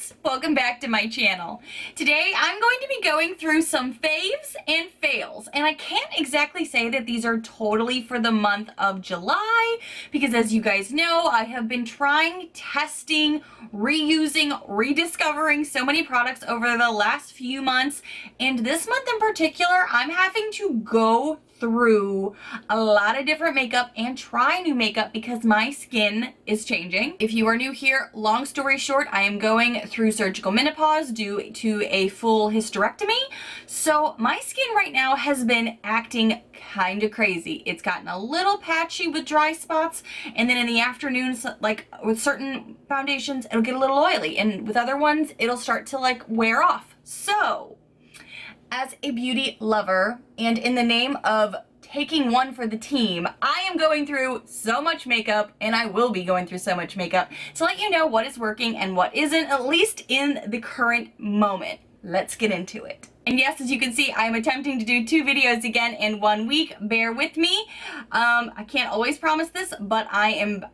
Faves! Welcome back to my channel. Today I'm going to be going through some faves and fails, and I can't exactly say that these are totally for the month of July because, as you guys know, I have been trying, testing, reusing, rediscovering so many products over the last few months, and this month in particular I'm having to go through a lot of different makeup and try new makeup because my skin is changing. If you are new here, long story short, I am going through surgical menopause due to a full hysterectomy. So my skin right now has been acting kind of crazy. It's gotten a little patchy with dry spots, and then in the afternoons, like with certain foundations, it'll get a little oily, and with other ones, it'll start to like wear off. So as a beauty lover, and in the name of taking one for the team, I am going through so much makeup, and I will be going through so much makeup to let you know what is working and what isn't, at least in the current moment. Let's get into it. And yes, as you can see, I'm attempting to do 2 videos again in 1 week. Bear with me. I can't always promise this, but I'm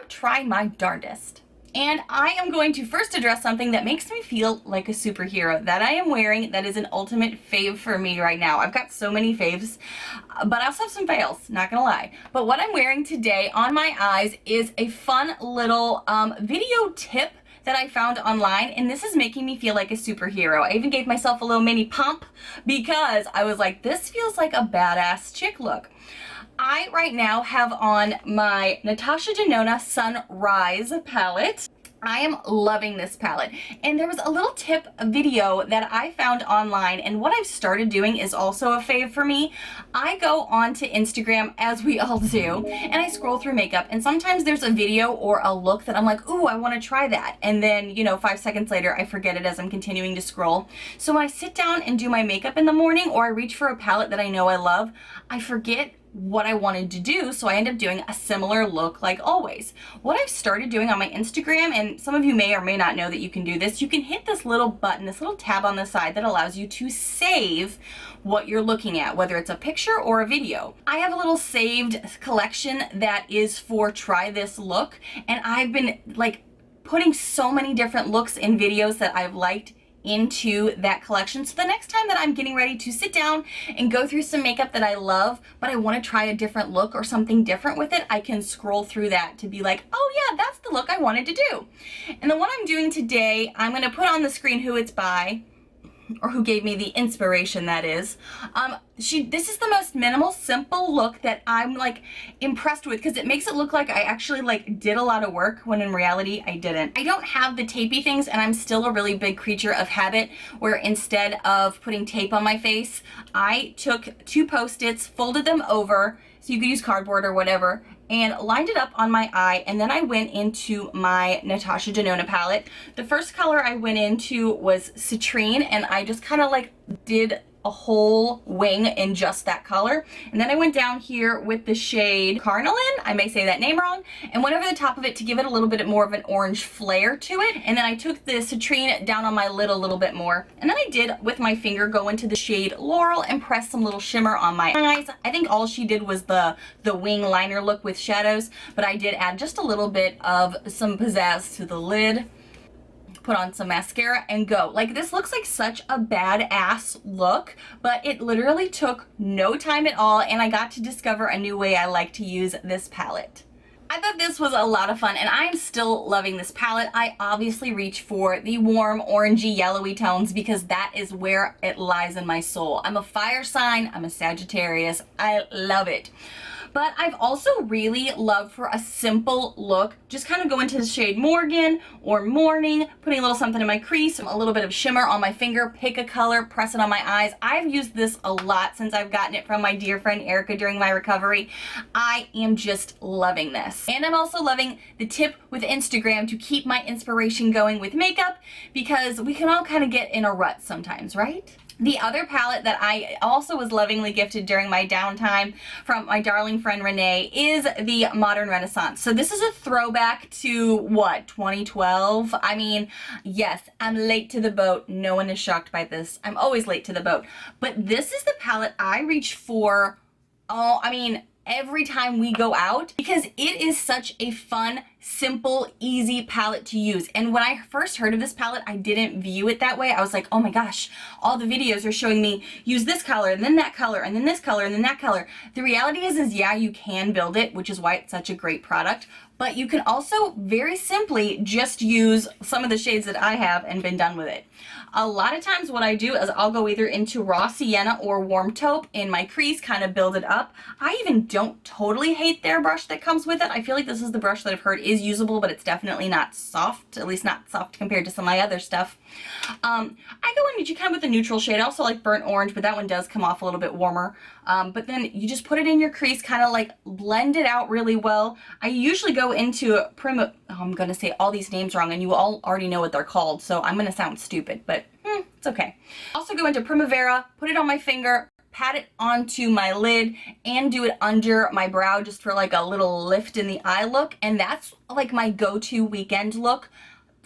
trying my darndest. And I am going to first address something that makes me feel like a superhero that I am wearing that is an ultimate fave for me right now. I've got so many faves, but I also have some fails, not gonna lie. But what I'm wearing today on my eyes is a fun little video tip that I found online, and this is making me feel like a superhero. I even gave myself a little mini pump because I was like, this feels like a badass chick look. I right now have on my Natasha Denona Sunrise palette. I am loving this palette, and there was a little tip video that I found online, and what I've started doing is also a fave for me. I go onto Instagram, as we all do, and I scroll through makeup, and sometimes there's a video or a look that I'm like, ooh, I want to try that, and then, you know, 5 seconds later I forget it as I'm continuing to scroll. So when I sit down and do my makeup in the morning, or I reach for a palette that I know I love, I forget what I wanted to do, so I end up doing a similar look like always. What I've started doing on my Instagram, and some of you may or may not know that you can do this, you can hit this little button, this little tab on the side that allows you to save what you're looking at, whether it's a picture or a video. I have a little saved collection that is for try this look, and I've been like putting so many different looks in videos that I've liked into that collection. So the next time that I'm getting ready to sit down and go through some makeup that I love, but I want to try a different look or something different with it, I can scroll through that to be like, oh yeah, that's the look I wanted to do. And the one I'm doing today, I'm going to put on the screen who it's by, or who gave me the inspiration, that is. This is the most minimal, simple look that I'm like impressed with, because it makes it look like I actually like did a lot of work when in reality I didn't. I don't have the tapey things, and I'm still a really big creature of habit, where instead of putting tape on my face, I took 2 Post-its, folded them over, so you could use cardboard or whatever, and lined it up on my eye, and then I went into my Natasha Denona palette. The first color I went into was Citrine, and I just kind of like did a whole wing in just that color. And then I went down here with the shade Carnalin, I may say that name wrong, and went over the top of it to give it a little bit more of an orange flare to it. And then I took the Citrine down on my lid a little bit more. And then I did, with my finger, go into the shade Laurel and press some little shimmer on my eyes. I think all she did was the wing liner look with shadows, but I did add just a little bit of some pizzazz to the lid. Put on some mascara and go. Like, this looks like such a badass look, but it literally took no time at all, and I got to discover a new way I like to use this palette. I thought this was a lot of fun, and I am still loving this palette. I obviously reach for the warm orangey yellowy tones because that is where it lies in my soul. I'm a fire sign, I'm a Sagittarius, I love it. But I've also really loved for a simple look, just kind of go into the shade Morgan or Morning, putting a little something in my crease, a little bit of shimmer on my finger, pick a color, press it on my eyes. I've used this a lot since I've gotten it from my dear friend Erica during my recovery. I am just loving this. And I'm also loving the tip with Instagram to keep my inspiration going with makeup, because we can all kind of get in a rut sometimes, right? The other palette that I also was lovingly gifted during my downtime from my darling friend Renee is the Modern Renaissance. So this is a throwback to, what, 2012? I mean, yes, I'm late to the boat. No one is shocked by this. I'm always late to the boat. But this is the palette I reach for, oh, I mean, every time we go out because it is such a fun, simple, easy palette to use. And when I first heard of this palette, I didn't view it that way. I was like, oh my gosh, all the videos are showing me use this color and then that color and then this color and then that color. The reality is yeah, you can build it, which is why it's such a great product. But you can also very simply just use some of the shades that I have and been done with it. A lot of times what I do is I'll go either into raw sienna or warm taupe in my crease, kind of build it up. I even don't totally hate their brush that comes with it. I feel like this is the brush that I've heard is usable, but it's definitely not soft, at least not soft compared to some of my other stuff. I go into kind of with a neutral shade. I also like burnt orange, but that one does come off a little bit warmer. But then you just put it in your crease, kind of like blend it out really well. I usually go into I'm going to say all these names wrong and you all already know what they're called, so I'm going to sound stupid, but it's okay. Also go into Primavera, put it on my finger, pat it onto my lid, and do it under my brow just for like a little lift in the eye look. And that's like my go-to weekend look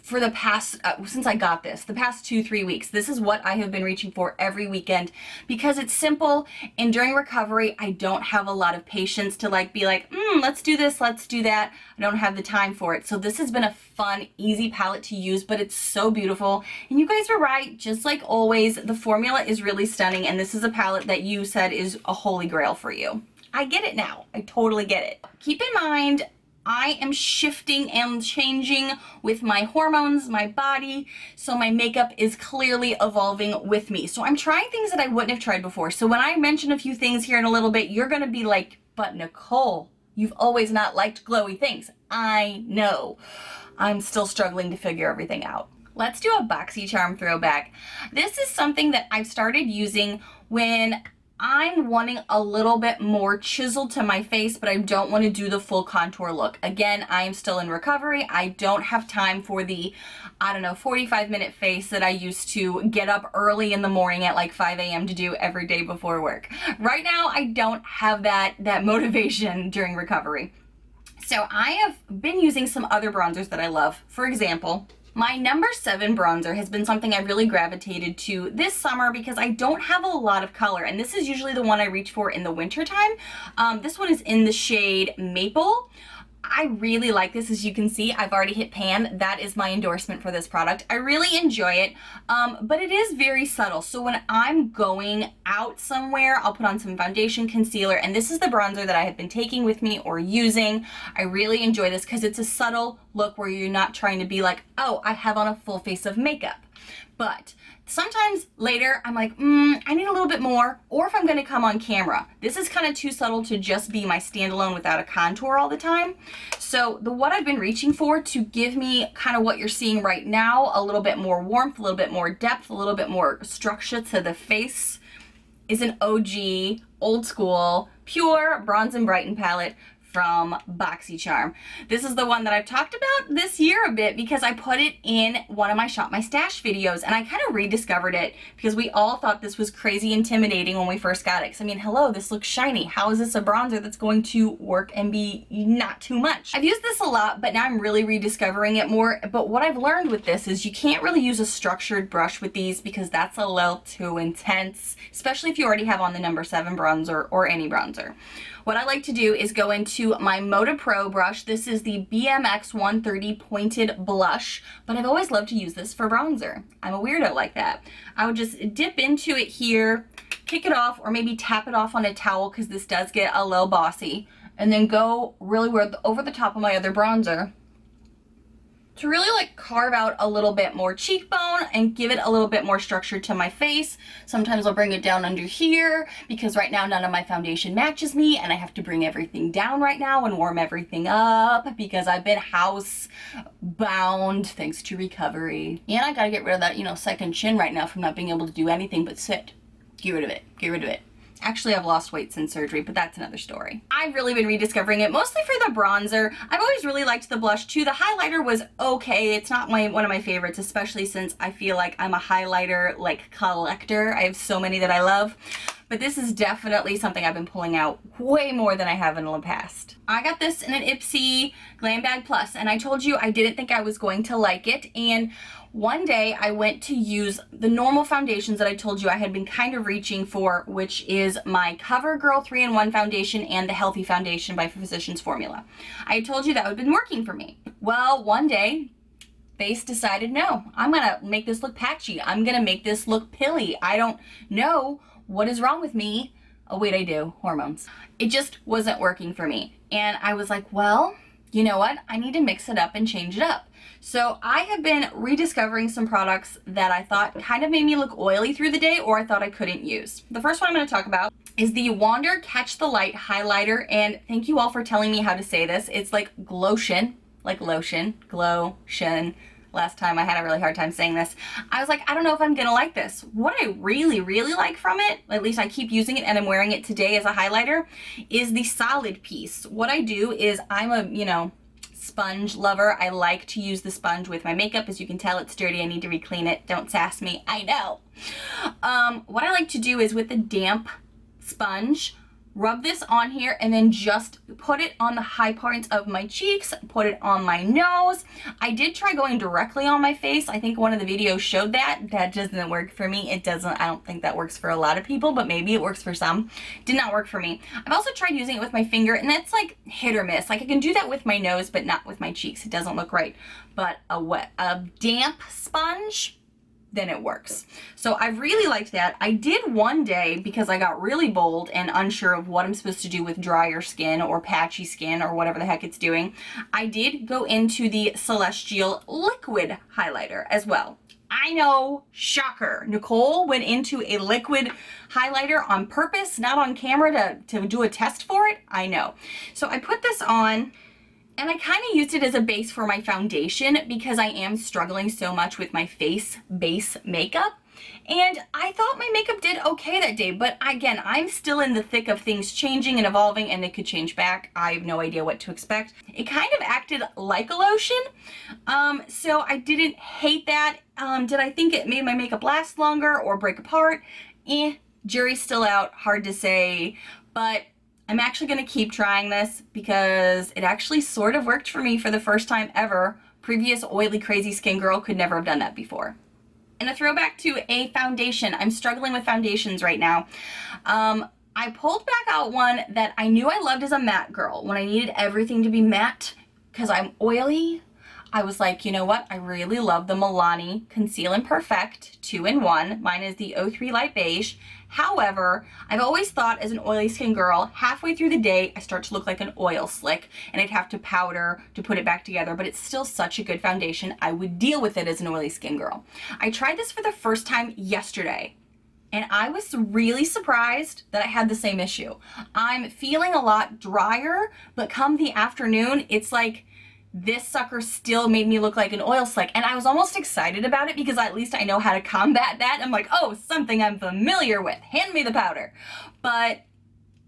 for the past, since I got this, the past 2-3 weeks. This is what I have been reaching for every weekend because it's simple, and during recovery, I don't have a lot of patience to like be like, let's do this, let's do that. I don't have the time for it. So this has been a fun, easy palette to use, but it's so beautiful. And you guys were right, just like always, the formula is really stunning, and this is a palette that you said is a holy grail for you. I get it now. I totally get it. Keep in mind, I am shifting and changing with my hormones, my body, so my makeup is clearly evolving with me. So I'm trying things that I wouldn't have tried before. So when I mention a few things here in a little bit, you're gonna be like, but Nichole, you've always not liked glowy things. I know. I'm still struggling to figure everything out. Let's do a Boxycharm throwback. This is something that I've started using when I'm wanting a little bit more chisel to my face, but I don't want to do the full contour look. Again, I am still in recovery. I don't have time for the, 45-minute face that I used to get up early in the morning at like 5 a.m. to do every day before work. Right now, I don't have that motivation during recovery. So I have been using some other bronzers that I love. For example, my number 7 bronzer has been something I really gravitated to this summer because I don't have a lot of color, and this is usually the one I reach for in the winter time. This one is in the shade Maple. I really like this. As you can see, I've already hit pan. That is my endorsement for this product. I really enjoy it, but it is very subtle. So when I'm going out somewhere, I'll put on some foundation, concealer, and this is the bronzer that I have been taking with me or using. I really enjoy this because it's a subtle look where you're not trying to be like, oh, I have on a full face of makeup. But sometimes later I'm like, I need a little bit more, or if I'm gonna come on camera. This is kind of too subtle to just be my standalone without a contour all the time. So what I've been reaching for to give me kind of what you're seeing right now, a little bit more warmth, a little bit more depth, a little bit more structure to the face, is an OG, old school, pure Bronze and Brighten palette from Boxycharm. This is the one that I've talked about this year a bit because I put it in one of my Shop My Stash videos, and I kind of rediscovered it because we all thought this was crazy intimidating when we first got it. 'Cause I mean, hello, this looks shiny. How is this a bronzer that's going to work and be not too much? I've used this a lot, but now I'm really rediscovering it more. But what I've learned with this is you can't really use a structured brush with these because that's a little too intense, especially if you already have on the number 7 bronzer or any bronzer. What I like to do is go into my Moda Pro brush. This is the BMX 130 Pointed Blush, but I've always loved to use this for bronzer. I'm a weirdo like that. I would just dip into it here, kick it off, or maybe tap it off on a towel because this does get a little bossy, and then go really over the top of my other bronzer to really like carve out a little bit more cheekbone and give it a little bit more structure to my face. Sometimes I'll bring it down under here because right now none of my foundation matches me and I have to bring everything down right now and warm everything up because I've been house bound thanks to recovery. And I gotta get rid of that, second chin right now from not being able to do anything but sit. Get rid of it, get rid of it. Actually, I've lost weight since surgery, but that's another story. I've really been rediscovering it, mostly for the bronzer. I've always really liked the blush too. The highlighter was okay. It's not one of my favorites, especially since I feel like I'm a highlighter collector. I have so many that I love. but this is definitely something I've been pulling out way more than I have in the past. I got this in an Ipsy Glam Bag Plus, and I told you I didn't think I was going to like it, and one day I went to use the normal foundations that I told you I had been kind of reaching for, which is my CoverGirl 3-in-1 foundation and the Healthy Foundation by Physicians Formula. I told you that had been working for me. Well, one day, Face decided, no, I'm gonna make this look patchy. I'm gonna make this look pilly. I don't know what is wrong with me. Oh wait, I do, hormones. It just wasn't working for me. And I was like, well, you know what? I need to mix it up and change it up. So I have been rediscovering some products that I thought kind of made me look oily through the day, or I thought I couldn't use. The first one I'm going to talk about is the Wander Catch the Light Highlighter, and thank you all for telling me how to say this. It's like Glowtion, like lotion, Glowtion. Last time I had a really hard time saying this. I was like, I don't know if I'm gonna like this. What I really, really like from it, at least I keep using it and I'm wearing it today as a highlighter, is the solid piece. What I do is I'm a, sponge lover. I like to use the sponge with my makeup. As you can tell, it's dirty. I need to re-clean it. Don't sass me. I know. What I like to do is with the damp sponge, rub this on here and then just put it on the high points of my cheeks, put it on my nose. I did try going directly on my face. I think one of the videos showed that. That doesn't work for me. It doesn't, I don't think that works for a lot of people, but maybe it works for some. Did not work for me. I've also tried using it with my finger, and that's like hit or miss. Like I can do that with my nose, but not with my cheeks. It doesn't look right. But a damp sponge, then it works. So I really liked that. I did one day, because I got really bold and unsure of what I'm supposed to do with drier skin or patchy skin or whatever the heck it's doing, I did go into the Celestial liquid highlighter as well. I know, shocker. Nichole went into a liquid highlighter on purpose, not on camera to do a test for it. I know. So I put this on, and I kind of used it as a base for my foundation because I am struggling so much with my face base makeup. And I thought my makeup did okay that day, but again, I'm still in the thick of things changing and evolving, and it could change back. I have no idea what to expect. It kind of acted like a lotion, so I didn't hate that. Did I think it made my makeup last longer or break apart? Jury's still out, hard to say, but I'm actually going to keep trying this because it actually sort of worked for me for the first time ever. Previous oily, crazy skin girl could never have done that before. And a throwback to a foundation. I'm struggling with foundations right now. I pulled back out one that I knew I loved as a matte girl. When I needed everything to be matte because I'm oily, I was like, you know what? I really love the Milani Conceal and Perfect 2-in-1. Mine is the 03 Light Beige. However, I've always thought as an oily skin girl, halfway through the day, I start to look like an oil slick and I'd have to powder to put it back together, but it's still such a good foundation. I would deal with it as an oily skin girl. I tried this for the first time yesterday, and I was really surprised that I had the same issue. I'm feeling a lot drier, but come the afternoon, it's like this sucker still made me look like an oil slick, and I was almost excited about it because at least I know how to combat that. I'm like, oh, something I'm familiar with. Hand me the powder. But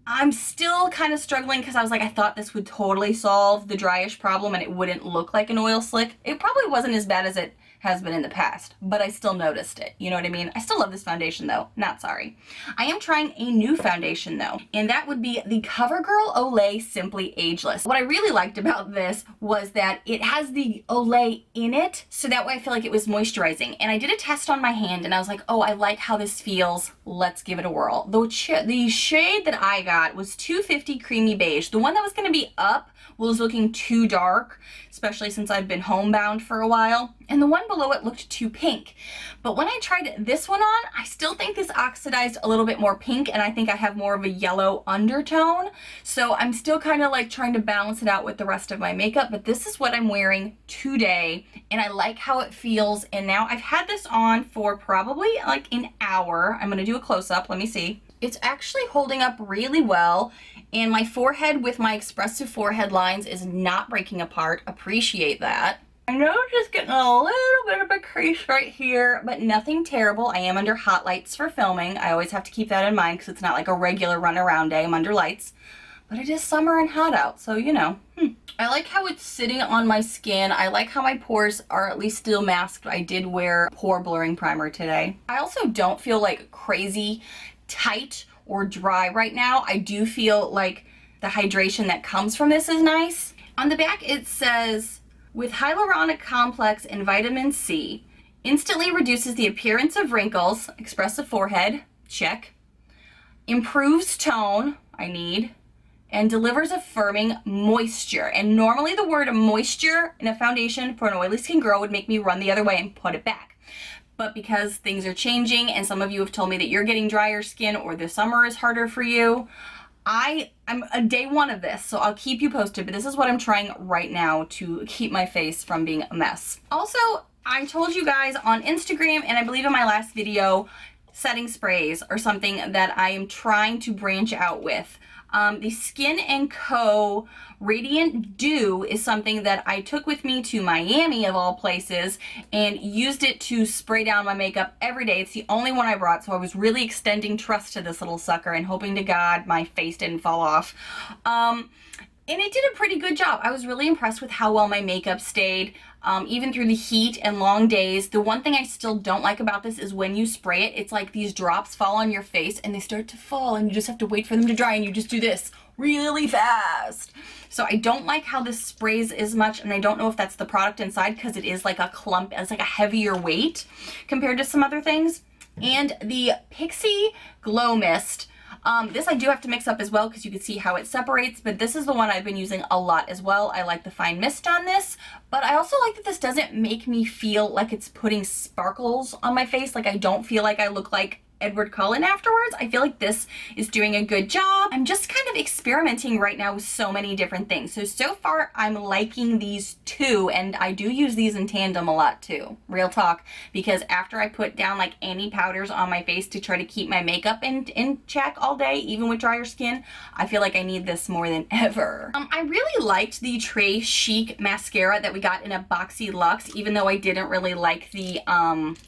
I'm still kind of struggling because I was like, I thought this would totally solve the dryish problem and it wouldn't look like an oil slick. It probably wasn't as bad as it has been in the past, but I still noticed it. You know what I mean? I still love this foundation though, not sorry. I am trying a new foundation though, and that would be the CoverGirl Olay Simply Ageless. What I really liked about this was that it has the Olay in it, so that way I feel like it was moisturizing. And I did a test on my hand and I was like, oh, I like how this feels. Let's give it a whirl. The shade that I got was 250 Creamy Beige. The one that was gonna be up was looking too dark, especially since I've been homebound for a while. And the one below it looked too pink. But when I tried this one on, I still think this oxidized a little bit more pink, and I think I have more of a yellow undertone. So I'm still kind of like trying to balance it out with the rest of my makeup, but this is what I'm wearing today, and I like how it feels. And now I've had this on for probably like an hour. I'm gonna do a close-up, let me see. It's actually holding up really well, and my forehead with my expressive forehead lines is not breaking apart. Appreciate that. I know I'm just getting a little bit of a crease right here, but nothing terrible. I am under hot lights for filming. I always have to keep that in mind because it's not like a regular run around day. I'm under lights, but it is summer and hot out, so you know. I like how it's sitting on my skin. I like how my pores are at least still masked. I did wear pore blurring primer today. I also don't feel like crazy tight or dry right now. I do feel like the hydration that comes from this is nice. On the back it says, with hyaluronic complex and vitamin C, instantly reduces the appearance of wrinkles, expressive forehead, check, improves tone, I need, and delivers a firming moisture. And normally the word moisture in a foundation for an oily skin girl would make me run the other way and put it back. But because things are changing and some of you have told me that you're getting drier skin or the summer is harder for you, I'm a day one of this, so I'll keep you posted, but this is what I'm trying right now to keep my face from being a mess. Also, I told you guys on Instagram, and I believe in my last video, setting sprays are something that I am trying to branch out with. The Skin & Co. Radiant Dew is something that I took with me to Miami, of all places, and used it to spray down my makeup every day. It's the only one I brought, so I was really extending trust to this little sucker and hoping to God my face didn't fall off. And it did a pretty good job. I was really impressed with how well my makeup stayed, even through the heat and long days. The one thing I still don't like about this is when you spray it, it's like these drops fall on your face and they start to fall and you just have to wait for them to dry and you just do this really fast. So I don't like how this sprays as much, and I don't know if that's the product inside because it is like a clump, it's like a heavier weight compared to some other things. And the Pixie Glow Mist. This I do have to mix up as well because you can see how it separates, but this is the one I've been using a lot as well. I like the fine mist on this, but I also like that this doesn't make me feel like it's putting sparkles on my face. Like I don't feel like I look like Edward Cullen afterwards. I feel like this is doing a good job. I'm just kind of experimenting right now with so many different things. So far I'm liking these two, and I do use these in tandem a lot too. Real talk, because after I put down like any powders on my face to try to keep my makeup in check all day, even with drier skin, I feel like I need this more than ever. I really liked the Très Chic mascara that we got in a Boxy Luxe, even though I didn't really like the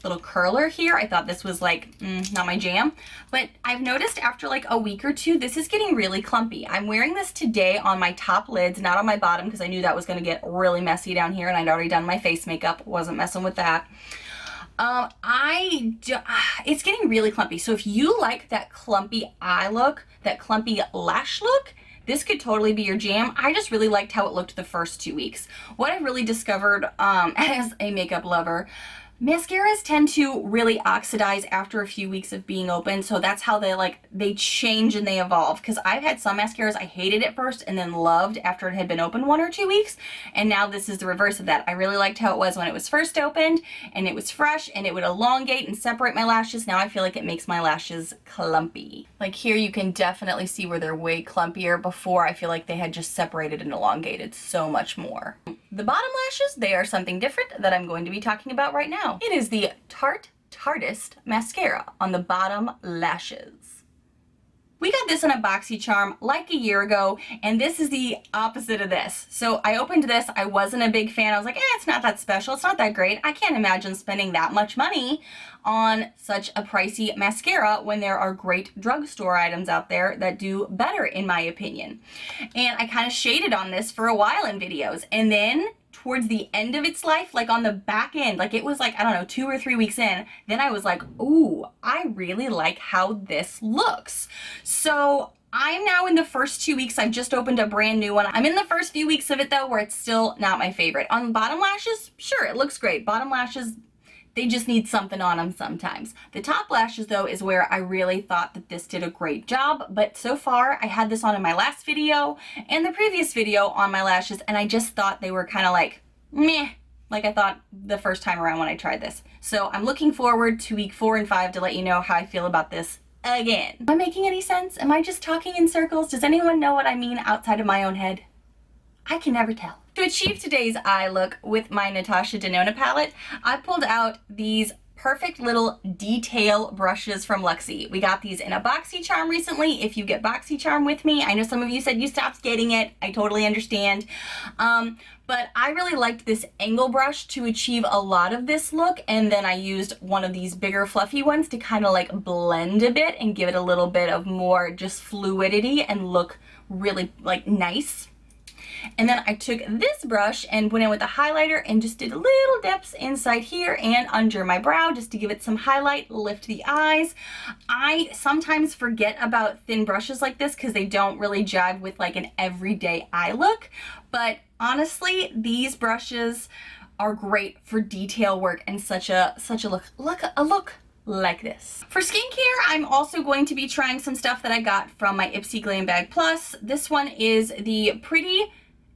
little curler here. I thought this was like, not my jam, but I've noticed after like a week or two, this is getting really clumpy. I'm wearing this today on my top lids, not on my bottom, because I knew that was going to get really messy down here, and I'd already done my face makeup, wasn't messing with that. It's getting really clumpy. So if you like that clumpy eye look, that clumpy lash look, this could totally be your jam. I just really liked how it looked the first 2 weeks. What I really discovered as a makeup lover, mascaras tend to really oxidize after a few weeks of being open, so that's how they change and they evolve. Because I've had some mascaras I hated at first and then loved after it had been open 1 or 2 weeks, and now this is the reverse of that. I really liked how it was when it was first opened, and it was fresh, and it would elongate and separate my lashes. Now I feel like it makes my lashes clumpy. Like here you can definitely see where they're way clumpier. Before I feel like they had just separated and elongated so much more. The bottom lashes, they are something different that I'm going to be talking about right now. It is the Tartist mascara on the bottom lashes. We got this in a Boxycharm like a year ago, and this is the opposite of this. So I opened this, I wasn't a big fan. I was like, it's not that special, it's not that great. I can't imagine spending that much money on such a pricey mascara when there are great drugstore items out there that do better, in my opinion. And I kind of shaded on this for a while in videos, and then towards the end of its life, like on the back end, like it was like, I don't know, 2 or 3 weeks in, then I was like, ooh, I really like how this looks. So I'm now in the first 2 weeks. I've just opened a brand new one. I'm in the first few weeks of it though, where it's still not my favorite. On bottom lashes, sure, it looks great. Bottom lashes, they just need something on them sometimes. The top lashes though is where I really thought that this did a great job, but so far I had this on in my last video and the previous video on my lashes, and I just thought they were kind of like meh, like I thought the first time around when I tried this. So I'm looking forward to week 4 and 5 to let you know how I feel about this again. Am I making any sense? Am I just talking in circles? Does anyone know what I mean outside of my own head? I can never tell. To achieve today's eye look with my Natasha Denona palette, I pulled out these perfect little detail brushes from Luxie. We got these in a Boxycharm recently. If you get Boxycharm with me, I know some of you said you stopped getting it. I totally understand. But I really liked this angle brush to achieve a lot of this look, and then I used one of these bigger fluffy ones to kind of like blend a bit and give it a little bit of more just fluidity and look really like nice. And then I took this brush and went in with a highlighter and just did little dips inside here and under my brow just to give it some highlight, lift the eyes. I sometimes forget about thin brushes like this because they don't really jive with like an everyday eye look. But honestly, these brushes are great for detail work and such a look like this. For skincare, I'm also going to be trying some stuff that I got from my Ipsy Glam Bag Plus. This one is the pretty,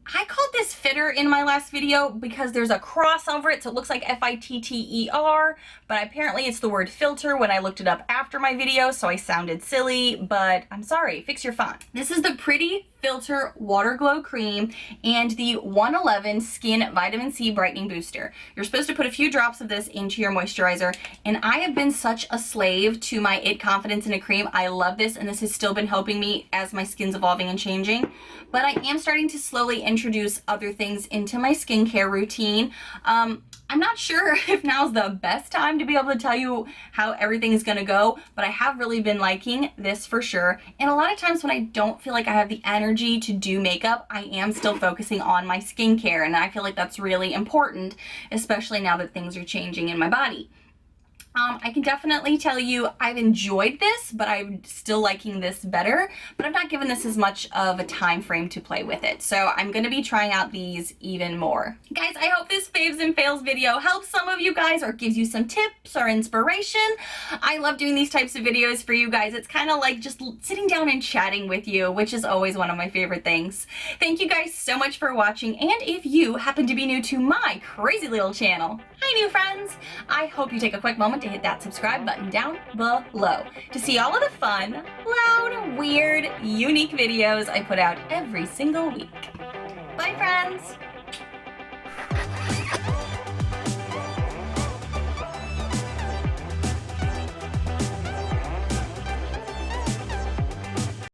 I called this fitter in my last video because there's a cross over it, so it looks like F-I-T-T-E-R, but apparently it's the word filter when I looked it up after my video, so I sounded silly, but I'm sorry, fix your font. This is the Pretty Filter Water Glow Cream and the 111 Skin Vitamin C Brightening Booster. You're supposed to put a few drops of this into your moisturizer, and I have been such a slave to my It Confidence in a Cream. I love this, and this has still been helping me as my skin's evolving and changing, but I am starting to slowly introduce other things into my skincare routine. I'm not sure if now's the best time to be able to tell you how everything is gonna go, but I have really been liking this for sure. And a lot of times when I don't feel like I have the energy to do makeup, I am still focusing on my skincare, and I feel like that's really important, especially now that things are changing in my body. I can definitely tell you I've enjoyed this, but I'm still liking this better, but I've not given this as much of a time frame to play with it. So I'm going to be trying out these even more. Guys, I hope this Faves and Fails video helps some of you guys or gives you some tips or inspiration. I love doing these types of videos for you guys. It's kind of like just sitting down and chatting with you, which is always one of my favorite things. Thank you guys so much for watching, and if you happen to be new to my crazy little channel, hi new friends! I hope you take a quick moment to hit that subscribe button down below to see all of the fun, loud, weird, unique videos I put out every single week. Bye friends!